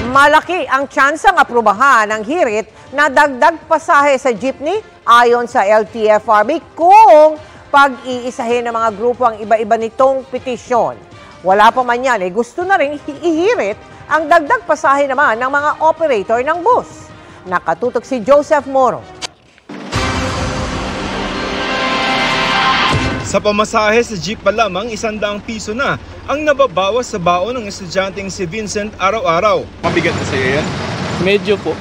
Malaki ang tsansang aprubahan ng hirit na dagdag pasahe sa jeepney ayon sa LTFRB kung pag-iisahin ng mga grupo ang iba-iba nitong petisyon. Wala pa man yan, gusto na rin ihirit ang dagdag pasahe naman ng mga operator ng bus. Nakatutok si Joseph Moro. Sa pamasahe sa jeep pa lamang, 100 piso na ang nababawas sa baon ng estudyanteng si Vincent araw-araw. Mabigat na sa'yo yan? Medyo po.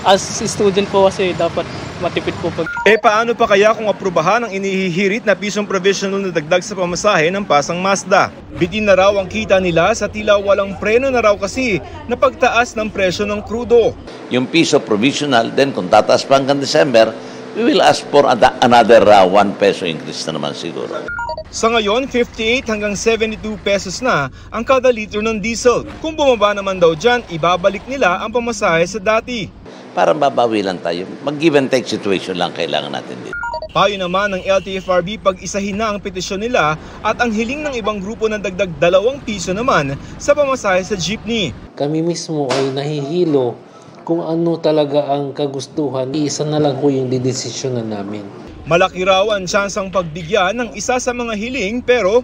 As student po kasi dapat matipid po. Paano pa kaya kung aprubahan ang inihihirit na pisong provisional na dagdag sa pamasahe ng Pasang Mazda? Bitin na raw ang kita nila sa tila walang preno na raw kasi na pagtaas ng presyo ng krudo. Yung piso provisional, then kung tataas pa hanggang December, we will ask for another 1 peso increase na naman siguro. Sa ngayon, 58 hanggang 72 pesos na ang kada litro ng diesel. Kung bumaba naman daw dyan, ibabalik nila ang pamasahe sa dati. Para mabawi lang tayo, mag-give and take situation lang kailangan natin dito. Payo naman ng LTFRB pag-isahin na ang petisyon nila at ang hiling ng ibang grupo na dagdag 2 piso naman sa pamasahe sa jeepney. Kami mismo ay nahihilo kung ano talaga ang kagustuhan. Isa na lang po yung didesisyonan namin. Malaki raw ang tsansang pagbigyan ng isa sa mga hiling pero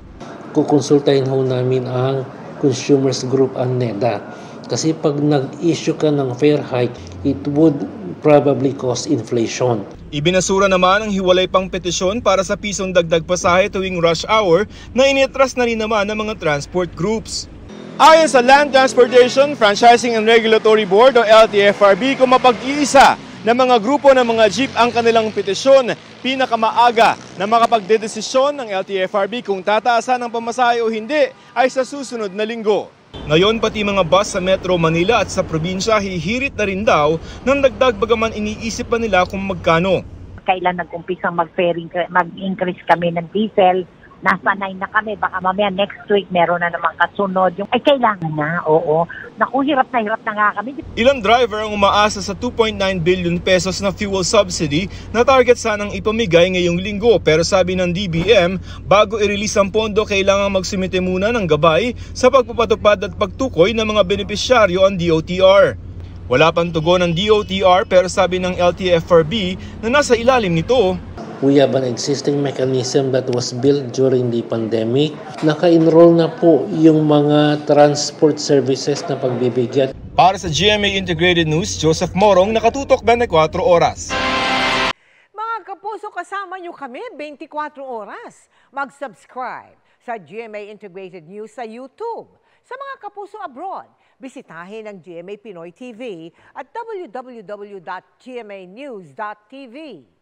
kukonsultahin ho namin ang Consumers Group and NEDA. Kasi pag nag-issue ka ng fare hike, it would probably cause inflation. Ibinasura naman ang hiwalay pang petisyon para sa pisong dagdag pasahe tuwing rush hour na initras na rin naman ng mga transport groups. Ayon sa Land Transportation, Franchising and Regulatory Board o LTFRB, kung mapag-iisa ng mga grupo ng mga jeep ang kanilang petisyon, pinakamaaga na makapagdedesisyon ng LTFRB kung tataasan ng pamasahe o hindi ay sa susunod na linggo. Ngayon pati mga bus sa Metro Manila at sa probinsya hihirit na rin daw ng dagdag bagaman iniisip pa nila kung magkano. Kailan nag-umpisang mag-increase kami ng diesel, nasanay na kami, baka mamaya next week meron na namang kasunod. Kailangan na, oo. Naku, hirap na nga kami. Ilang driver ang umaasa sa 2.9 billion pesos na fuel subsidy na target sanang ipamigay ngayong linggo. Pero sabi ng DBM, bago i-release ang pondo, kailangan magsumite muna ng gabay sa pagpapatupad at pagtukoy ng mga benepisyaryo ang DOTR. Wala pang tugon ng DOTR pero sabi ng LTFRB na nasa ilalim nito. We have an existing mechanism that was built during the pandemic. Naka-enroll na po yung mga transport services na pagbibigyan. Para sa GMA Integrated News, Joseph Morong, nakatutok 24 oras. Mga kapuso, kasama nyo kami 24 oras. Mag-subscribe sa GMA Integrated News sa YouTube. Sa mga kapuso abroad, bisitahin ang GMA Pinoy TV at www.gmanews.tv.